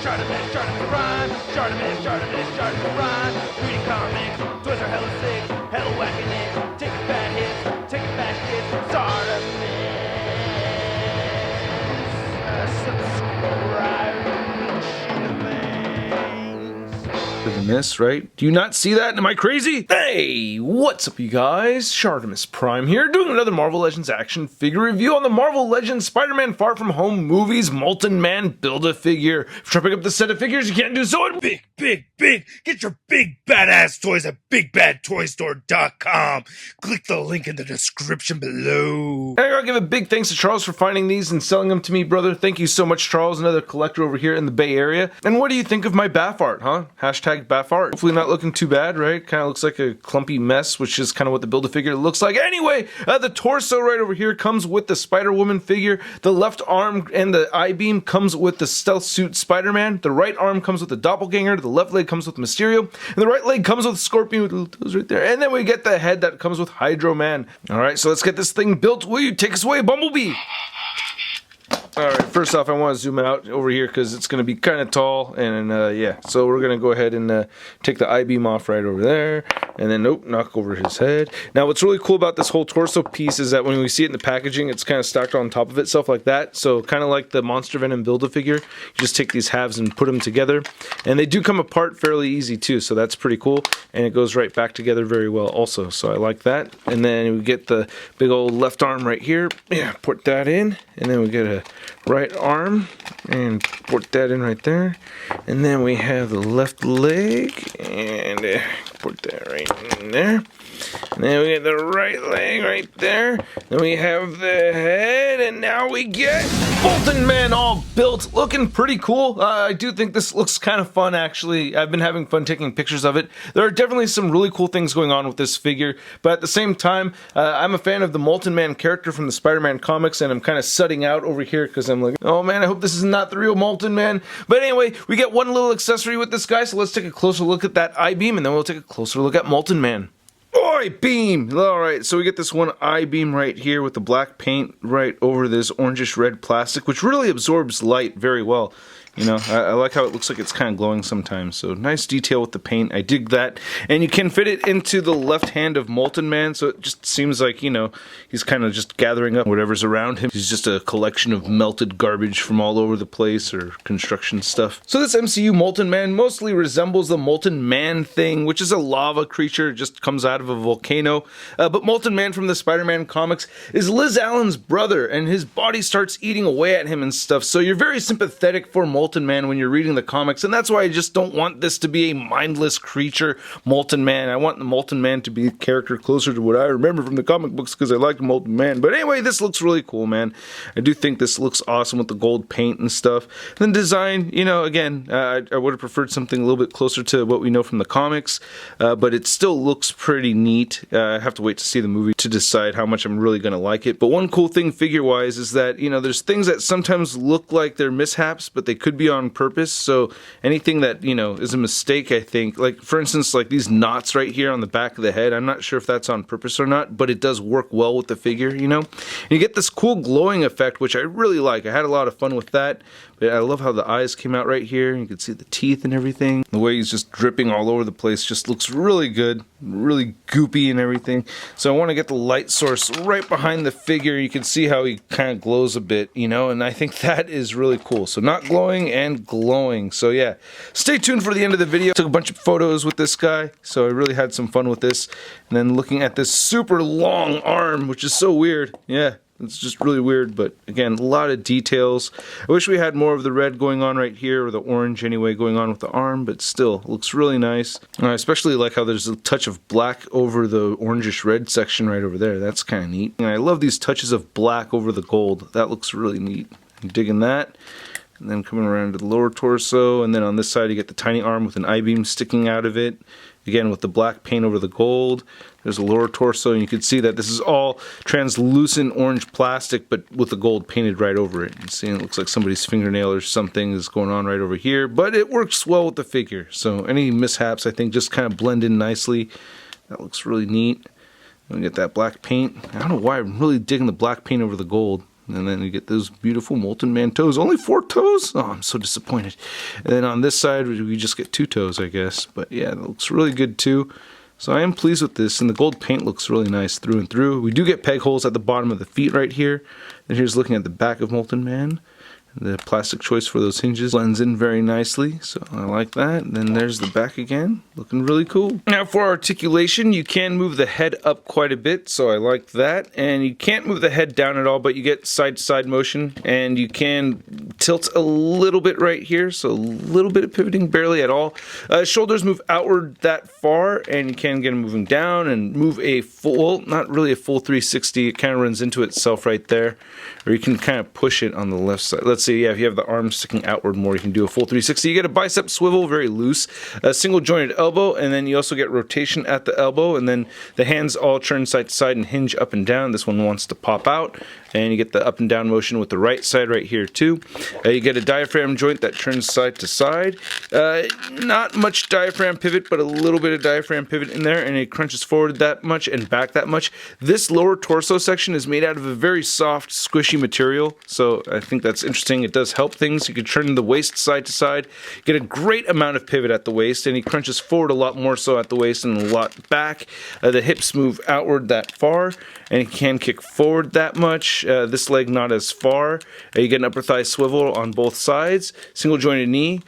ShartimusPrime. Reading comics, toys are hella sick, hella whacking it, taking bad hits, taking back hits. Subscribe. This, right? Do you not see that? Am I crazy? Hey, what's up, you guys? ShartimusPrime here, doing another Marvel Legends action figure review on the Marvel Legends Spider-Man Far From Home movies Molten Man Build-A-Figure. If you're trying to pick up the set of figures, you can't do so at big. Get your big badass toys at BigBadToyStore.com. Click the link in the description below. I gotta give a big thanks to Charles for finding these and selling them to me, brother. Thank you so much, Charles, another collector over here in the Bay Area. And what do you think of my BAF art, huh? Hashtag BAF art. Hopefully not looking too bad, right? Kind of looks like a clumpy mess, which is kind of what the Build-A-Figure looks like. Anyway, the torso right over here comes with the Spider-Woman figure. The left arm and the I-beam comes with the stealth suit Spider-Man. The right arm comes with the Doppelganger. The left leg comes with Mysterio. And the right leg comes with Scorpion with the little toes right there. And then we get the head that comes with Hydro Man. Alright, so let's get this thing built. Will you take us away, Bumblebee? Alright, first off, I want to zoom out over here because it's going to be kind of tall, and yeah, so we're going to go ahead and take the I-beam off right over there, and then, nope, knock over his head. Now, what's really cool about this whole torso piece is that when we see it in the packaging, it's kind of stacked on top of itself like that, so kind of like the Monster Venom Build-A-Figure, you just take these halves and put them together, and they do come apart fairly easy too, so that's pretty cool, and it goes right back together very well also, so I like that. And then we get the big old left arm right here, yeah, put that in, and then we get a right arm and put that in right there, and then we have the left leg and put that right in there, and then we get the right leg right there, then we have the head, and now we get Molten Man all built, looking pretty cool. I do think this looks kind of fun, actually. I've been having fun taking pictures of it. There are definitely some really cool things going on with this figure, but at the same time, I'm a fan of the Molten Man character from the Spider-Man comics, and I'm kind of sudding out over here because I'm like, oh man, I hope this is not the real Molten Man. But anyway, we get one little accessory with this guy, so let's take a closer look at that I-beam, and then we'll take a closer look at Molten Man. Oi, beam! Alright, so we get this one I-beam right here with the black paint right over this orangish red plastic, which really absorbs light very well. You know, I like how it looks like it's kind of glowing sometimes. So nice detail with the paint. I dig that. And you can fit it into the left hand of Molten Man, so it just seems like, you know, he's kind of just gathering up whatever's around him. He's just a collection of melted garbage from all over the place, or construction stuff. So this MCU Molten Man mostly resembles the Molten Man thing, which is a lava creature, just comes out of a volcano. But Molten Man from the Spider-Man comics is Liz Allen's brother, and his body starts eating away at him and stuff. So you're very sympathetic for Molten Man when you're reading the comics, and that's why I just don't want this to be a mindless creature, Molten Man. I want the Molten Man to be a character closer to what I remember from the comic books because I like Molten Man. But anyway, this looks really cool, man. I do think this looks awesome with the gold paint and stuff. And then design, you know, again, I would have preferred something a little bit closer to what we know from the comics, but it still looks pretty neat. I have to wait to see the movie to decide how much I'm really going to like it. But one cool thing figure-wise is that, you know, there's things that sometimes look like they're mishaps, but they could be on purpose. So anything that, you know, is a mistake, I think, like for instance, like these knots right here on the back of the head, I'm not sure if that's on purpose or not, but it does work well with the figure, you know. And you get this cool glowing effect, which I really like. I had a lot of fun with that. But I love how the eyes came out right here. You can see the teeth and everything. The way he's just dripping all over the place just looks really good. Really goopy and everything. So I want to get the light source right behind the figure. You can see how he kind of glows a bit, you know, and I think that is really cool. So not glowing and glowing. So yeah, stay tuned for the end of the video. Took a bunch of photos with this guy, so I really had some fun with this. And then looking at this super long arm, which is so weird. Yeah. It's just really weird, but again, a lot of details. I wish we had more of the red going on right here, or the orange anyway going on with the arm, but still, it looks really nice. I especially like how there's a touch of black over the orangish red section right over there. That's kind of neat. And I love these touches of black over the gold. That looks really neat. I'm digging that. And then coming around to the lower torso, and then on this side you get the tiny arm with an I-beam sticking out of it. Again, with the black paint over the gold. There's a lower torso, and you can see that this is all translucent orange plastic, but with the gold painted right over it. You see, it looks like somebody's fingernail or something is going on right over here, but it works well with the figure. So any mishaps, I think, just kind of blend in nicely. That looks really neat. And we get that black paint. I don't know why I'm really digging the black paint over the gold. And then you get those beautiful Molten Man toes. Only 4 toes? Oh, I'm so disappointed. And then on this side, we just get 2 toes, I guess. But yeah, it looks really good too. So I am pleased with this, and the gold paint looks really nice through and through. We do get peg holes at the bottom of the feet right here. And here's looking at the back of Molten Man. The plastic choice for those hinges blends in very nicely, so I like that. And then there's the back again, looking really cool. Now for articulation, you can move the head up quite a bit, so I like that. And you can't move the head down at all, but you get side-to-side motion, and you can tilt a little bit right here, so a little bit of pivoting, barely at all. Shoulders move outward that far, and you can get them moving down and move a full, well, not really a full 360, it kind of runs into itself right there. Or you can kind of push it on the left side. Let's see, yeah, if you have the arms sticking outward more, you can do a full 360. You get a bicep swivel, very loose, a single jointed elbow, and then you also get rotation at the elbow, and then the hands all turn side to side and hinge up and down. This one wants to pop out, and you get the up and down motion with the right side right here too. You get a diaphragm joint that turns side to side. Not much diaphragm pivot, but a little bit of diaphragm pivot in there, and it crunches forward that much and back that much. This lower torso section is made out of a very soft, squishy material, so I think that's interesting. It does help things. You can turn the waist side to side, get a great amount of pivot at the waist, and he crunches forward a lot more so at the waist and a lot back. The hips move outward that far, and he can kick forward that much. This leg not as far. You get an upper thigh swivel on both sides. Single jointed knee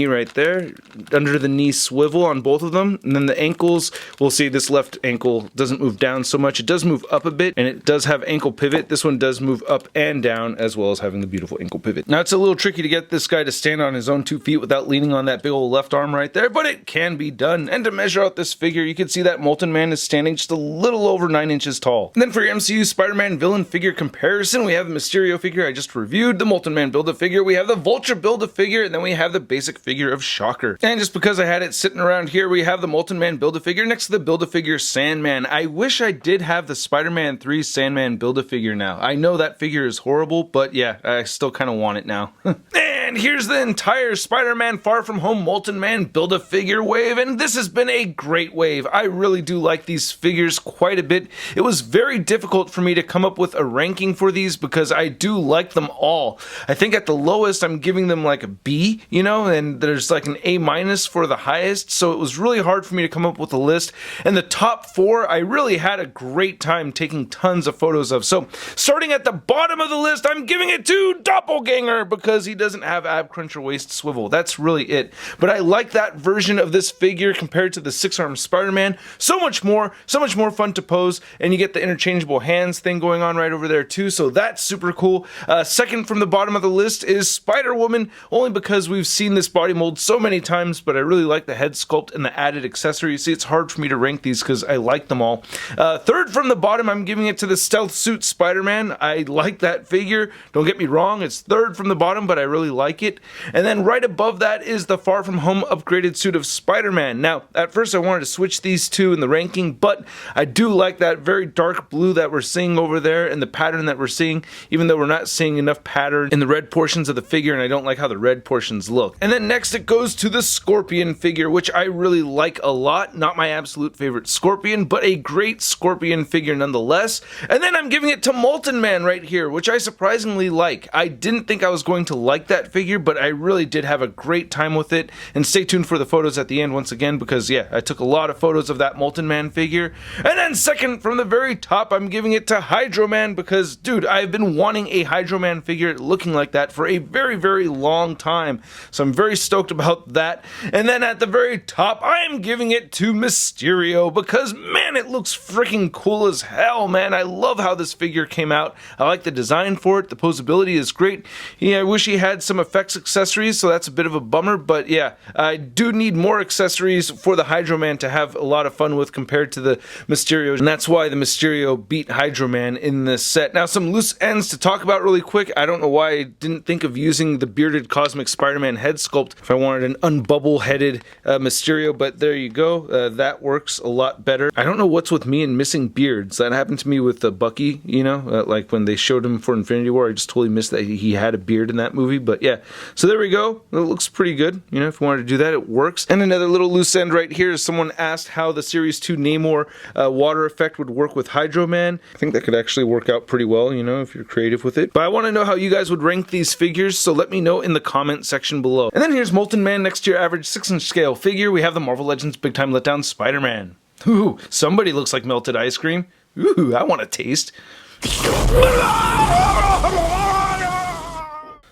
right there. Under the knee swivel on both of them. And then the ankles, we'll see this left ankle doesn't move down so much. It does move up a bit, and it does have ankle pivot. This one does move up and down, as well as having the beautiful ankle pivot. Now, it's a little tricky to get this guy to stand on his own 2 feet without leaning on that big old left arm right there, but it can be done. And to measure out this figure, you can see that Molten Man is standing just a little over 9 inches tall. And then for your MCU Spider-Man villain figure comparison, we have the Mysterio figure I just reviewed, the Molten Man Build-A-Figure, we have the Vulture Build-A-Figure, and then we have the basic figure of Shocker. And just because I had it sitting around here, we have the Molten Man Build-A-Figure next to the Build-A-Figure Sandman. I wish I did have the Spider-Man 3 Sandman Build-A-Figure now. I know that figure is horrible, but yeah, I still kind of want it now. And here's the entire Spider-Man Far From Home Molten Man Build-A-Figure wave, and this has been a great wave. I really do like these figures quite a bit. It was very difficult for me to come up with a ranking for these because I do like them all. I think at the lowest I'm giving them like a B, you know, and there's like an A- for the highest, so it was really hard for me to come up with a list. And the top 4 I really had a great time taking tons of photos of. So starting at the bottom of the list, I'm giving it to Doppelganger because he doesn't have ab crunch or waist swivel. That's really it. But I like that version of this figure compared to the 6-armed Spider-Man. So much more fun to pose, and you get the interchangeable hands thing going on right over there too, so that's super cool. Second from the bottom of the list is Spider-Woman, only because we've seen this body mold so many times, but I really like the head sculpt and the added accessories. See, it's hard for me to rank these because I like them all. Third from the bottom, I'm giving it to the Stealth Suit Spider-Man. I like that figure. Don't get me wrong, it's third from the bottom, but I really like it. And then right above that is the Far From Home upgraded suit of Spider-Man. Now, at first I wanted to switch these two in the ranking, but I do like that very dark blue that we're seeing over there and the pattern that we're seeing, even though we're not seeing enough pattern in the red portions of the figure, and I don't like how the red portions look. And then next it goes to the Scorpion figure, which I really like a lot. Not my absolute favorite Scorpion, but a great Scorpion figure nonetheless. And then I'm giving it to Molten Man right here, which I surprisingly like. I didn't think I was going to like that figure, but I really did have a great time with it. And stay tuned for the photos at the end once again, because yeah, I took a lot of photos of that Molten Man figure. And then second from the very top, I'm giving it to Hydro Man because, dude, I've been wanting a Hydro Man figure looking like that for a very, very long time. So I'm very stoked about that. And then at the very top, I'm giving it to Mysterio because, man, it looks freaking cool as hell, man. I love how this figure came out. I like the design for it. The posability is great. Yeah, I wish he had some effects accessories, so that's a bit of a bummer. But yeah, I do need more accessories for the Hydro Man to have a lot of fun with compared to the Mysterio. And that's why the Mysterio beat Hydro Man in this set. Now, some loose ends to talk about really quick. I don't know why I didn't think of using the bearded Cosmic Spider-Man head sculpt if I wanted an unbubble-headed Mysterio, but there you go. That works a lot better. I don't know what's with me and missing beards. That happened to me with Bucky, you know, like when they showed him for Infinity War. I just totally missed that he had a beard in that movie. But yeah, yeah. So there we go. It looks pretty good. You know, if you wanted to do that, it works. And another little loose end right here is someone asked how the Series 2 Namor water effect would work with Hydro Man. I think that could actually work out pretty well, you know, if you're creative with it. But I want to know how you guys would rank these figures, so let me know in the comment section below. And then here's Molten Man next to your average 6-inch scale figure. We have the Marvel Legends Big Time Letdown Spider-Man. Ooh, somebody looks like melted ice cream. Ooh, I want a taste.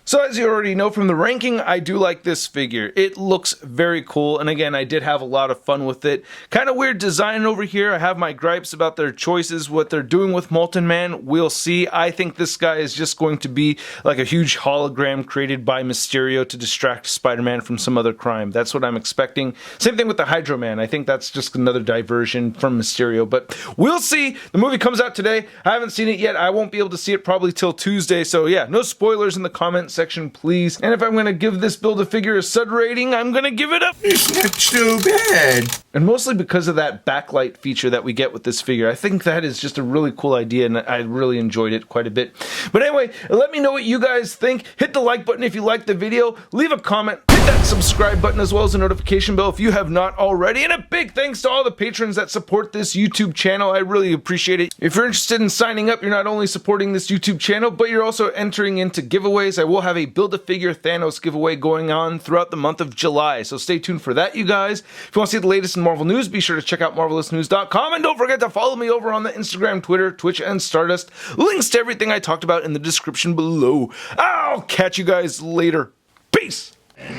So as you already know from the ranking, I do like this figure. It looks very cool, and again, I did have a lot of fun with it. Kind of weird design over here. I have my gripes about their choices, what they're doing with Molten Man. We'll see. I think this guy is just going to be like a huge hologram created by Mysterio to distract Spider-Man from some other crime. That's what I'm expecting. Same thing with the Hydro Man. I think that's just another diversion from Mysterio, but we'll see. The movie comes out today. I haven't seen it yet. I won't be able to see it probably till Tuesday, so yeah, no spoilers in the comments section, please. And if I'm going to give this Build-A-Figure a sud rating, I'm going to give it a... It's not too bad. And mostly because of that backlight feature that we get with this figure. I think that is just a really cool idea, and I really enjoyed it quite a bit. But anyway, let me know what you guys think. Hit the like button if you liked the video. Leave a comment. Hit that subscribe button as well as the notification bell if you have not already. And a big thanks to all the patrons that support this YouTube channel. I really appreciate it. If you're interested in signing up, you're not only supporting this YouTube channel, but you're also entering into giveaways. I will have a Build-A-Figure Thanos giveaway going on throughout the month of July, so stay tuned for that, you guys. If you want to see the latest in Marvel news, be sure to check out marvelousnews.com, and don't forget to follow me over on the Instagram, Twitter, Twitch, and Stardust. Links to everything I talked about in the description below. I'll catch you guys later. Peace! Posing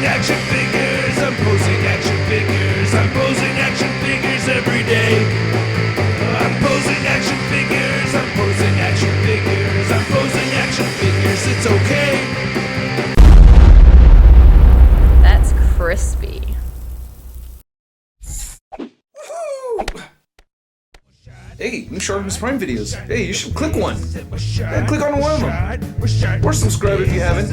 action figures, I'm posing action figures, I'm posing action figures every day. I'm posing action figures, I'm posing action figures, I'm posing action figures, it's okay. That's crispy. Hey, new ShartimusPrime videos. Hey, you should click one. Yeah, click on one of them. Or subscribe if you haven't.